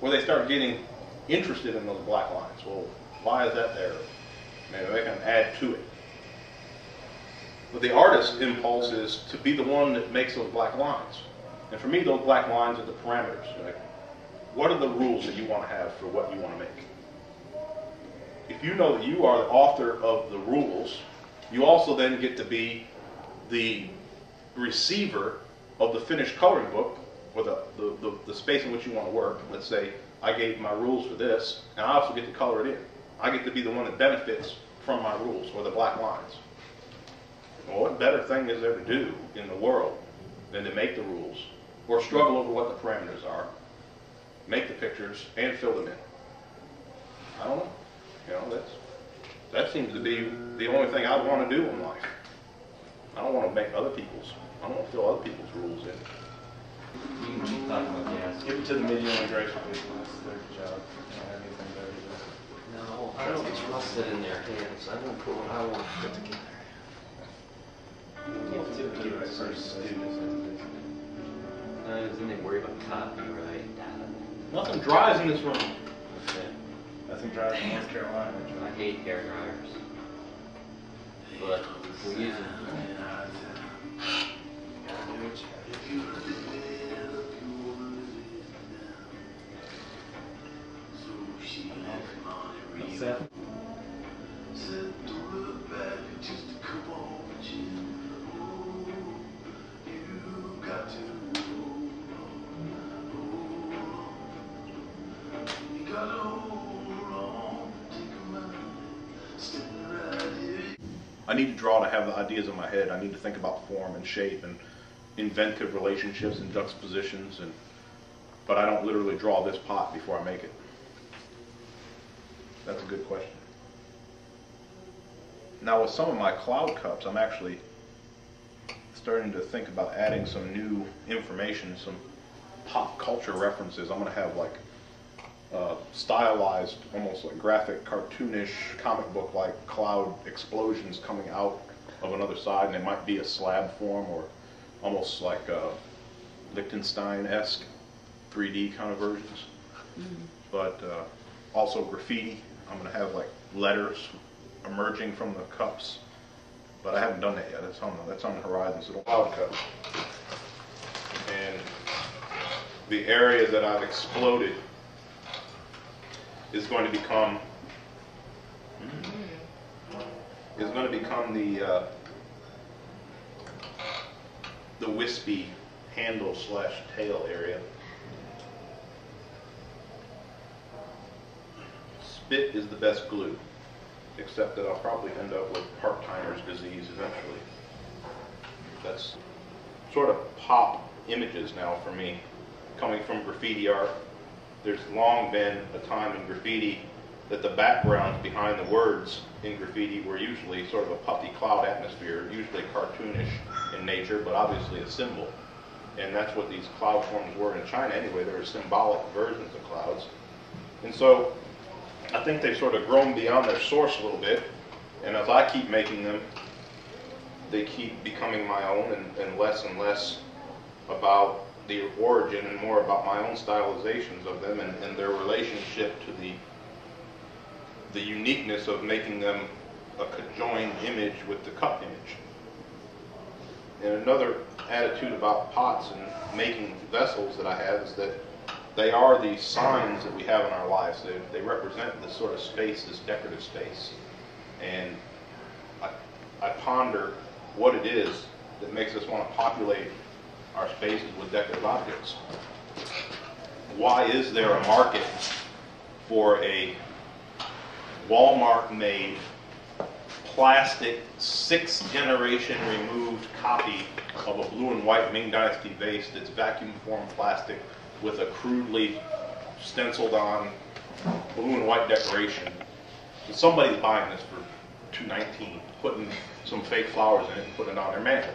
where they start getting interested in those black lines. Well, why is that there? Maybe they can add to it. But the artist's impulse is to be the one that makes those black lines. And for me, those black lines are the parameters. Like, what are the rules that you want to have for what you want to make? If you know that you are the author of the rules, you also then get to be the receiver of the finished coloring book, or the space in which you want to work. Let's say I gave my rules for this, and I also get to color it in. I get to be the one that benefits from my rules, or the black lines. Well, what better thing is there to do in the world than to make the rules, or struggle over what the parameters are, make the pictures, and fill them in? I don't know. You know, that seems to be the only thing I want to do in life. I don't want to make other people's. I don't want to fill other people's rules in. You can keep talking about gas. Give it to the medium and grace, please. That's their job. They don't have anything better to do. No, I don't trust it in their hands. I won't put what I want to put together. Well, typically, when I first students, Then they worry about copyright. Nothing dries in this room. nothing drives in North Carolina. I hate hair dryers. But we use them. Seth? I need to draw to have the ideas in my head. I need to think about form and shape and inventive relationships and juxtapositions, but I don't literally draw this pot before I make it. That's a good question. Now with some of my cloud cups, I'm actually starting to think about adding some new information, some pop culture references. I'm going to have like stylized, almost like graphic, cartoonish, comic book-like cloud explosions coming out of another side, and it might be a slab form or almost like Liechtenstein-esque 3D kind of versions. But also graffiti. I'm going to have like letters emerging from the cups, but I haven't done that yet. That's on the horizon. So the cloud cup, and the area that I've exploded is going to become the wispy handle / tail area. Spit is the best glue, except that I'll probably end up with part-timer's disease eventually. That's sort of pop images now for me, coming from graffiti art. There's long been a time in graffiti that the backgrounds behind the words in graffiti were usually sort of a puffy cloud atmosphere, usually cartoonish in nature, but obviously a symbol. And that's what these cloud forms were in China anyway. They were symbolic versions of clouds. And so I think they've sort of grown beyond their source a little bit, and as I keep making them, they keep becoming my own and less about the origin and more about my own stylizations of them and their relationship to the uniqueness of making them a conjoined image with the cup image. And another attitude about pots and making vessels that I have is that they are these signs that we have in our lives. They represent this sort of space, this decorative space. And I ponder what it is that makes us want to populate our spaces with decorative objects. Why is there a market for a Walmart-made plastic 6th generation removed copy of a blue and white Ming Dynasty vase that's vacuum formed plastic with a crudely stenciled on blue and white decoration? And somebody's buying this for $2.19, putting some fake flowers in it and putting it on their mantle.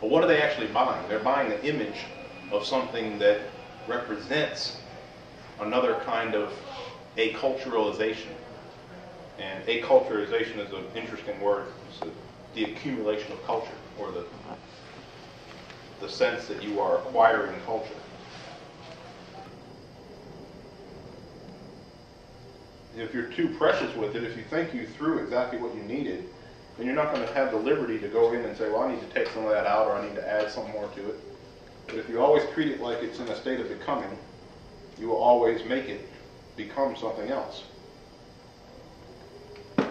But what are they actually buying? They're buying the image of something that represents another kind of acculturalization. And acculturalization is an interesting word. It's the accumulation of culture, or the sense that you are acquiring culture. if you're too precious with it, if you think you threw exactly what you needed, then you're not going to have the liberty to go in and say, well, I need to take some of that out, or I need to add something more to it. But if you always treat it like it's in a state of becoming, you will always make it become something else. I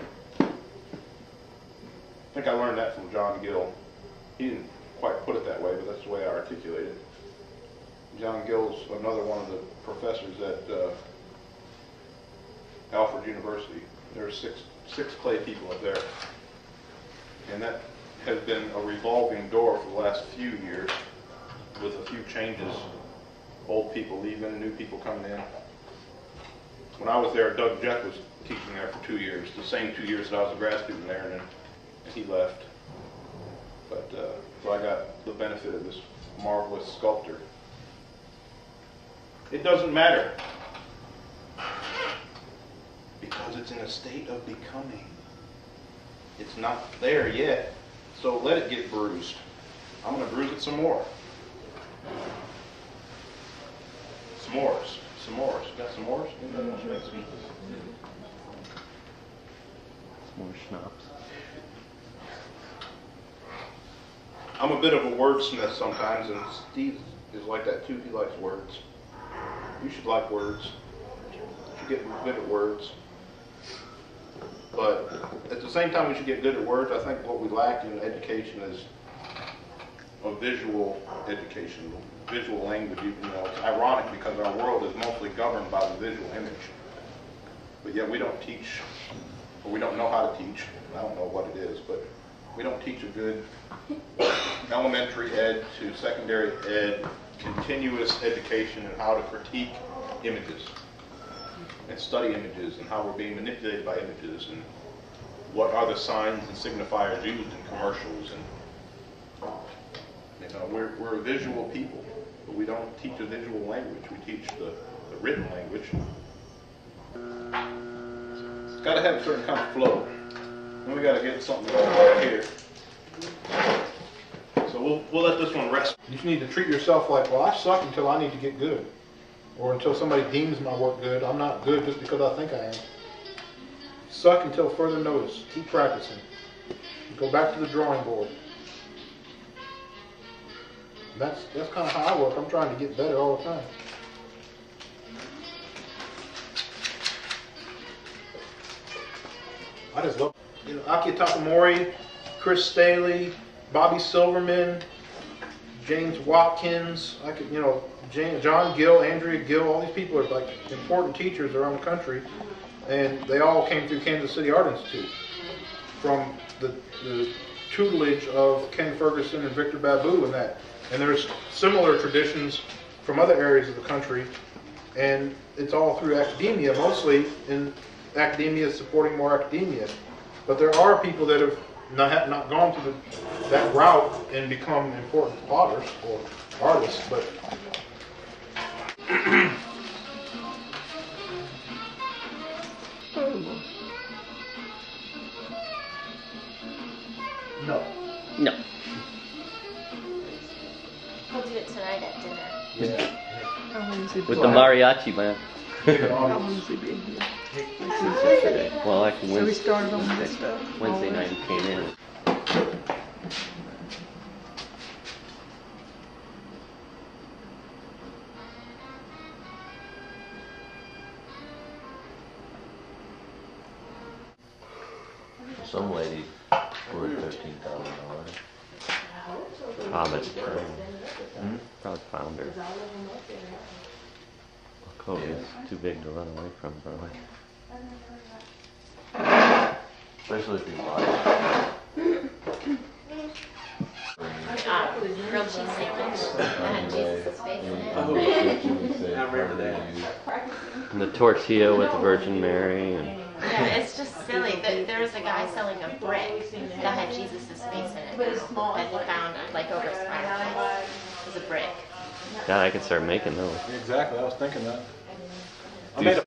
think I learned that from John Gill. He didn't quite put it that way, but that's the way I articulate it. John Gill's another one of the professors at Alfred University. There are six clay people up there. And that has been a revolving door for the last few years, with a few changes. Old people leaving, new people coming in. When I was there, Doug Jett was teaching there for 2 years, the same 2 years that I was a grad student there, and then he left. But so I got the benefit of this marvelous sculptor. It doesn't matter, because it's in a state of becoming. It's not there yet, so let it get bruised. I'm going to bruise it some more. S'mores. S'mores. You got s'mores? Anybody want to make some? More schnapps. I'm a bit of a wordsmith sometimes, and Steve is like that too. He likes words. You should like words. You should get good at words. But at the same time we should get good at words, I think what we lack in education is a visual education, visual language. You know, it's ironic because our world is mostly governed by the visual image. But yet we don't teach, or we don't know how to teach. I don't know what it is, but we don't teach a good elementary ed to secondary ed, continuous education in how to critique images and study images and how we're being manipulated by images and what are the signs and signifiers used in commercials. And you know, we're a visual people, but we don't teach a visual language. We teach the written language. It's got to have a certain kind of flow. Then we got to get something going right here. So we'll let this one rest. You need to treat yourself like, well, I suck until I need to get good, or until somebody deems my work good. I'm not good just because I think I am. Suck until further notice. Keep practicing. Go back to the drawing board. That's kind of how I work. I'm trying to get better all the time. I just love, you know, Aki Takamori, Chris Staley, Bobby Silverman, James Watkins, John Gill, Andrea Gill. All these people are like important teachers around the country, and they all came through Kansas City Art Institute from the tutelage of Ken Ferguson and Victor Babu and that. And there's similar traditions from other areas of the country, and it's all through academia, mostly in academia supporting more academia. But there are people that have not gone through that route and become important potters or artists, but no. No. We'll do it tonight at dinner. Yeah. With the mariachi band. How long has he been here? Since yesterday. Well, actually, So we started on Wednesday. Wednesday night he came in. Some lady worth $15,000. Hobbit. Probably found her. Kobe's too big to run away from, probably. Especially if you like. Grilled cheese sandwich that had Jesus' face in it. I remember that. And the tortilla with the Virgin Mary. And Yeah, it's just silly. There was a guy selling a brick that had Jesus' face in it that he found like over his fireplace. It was a brick. God, I could start making those. Exactly, I was thinking that. I made a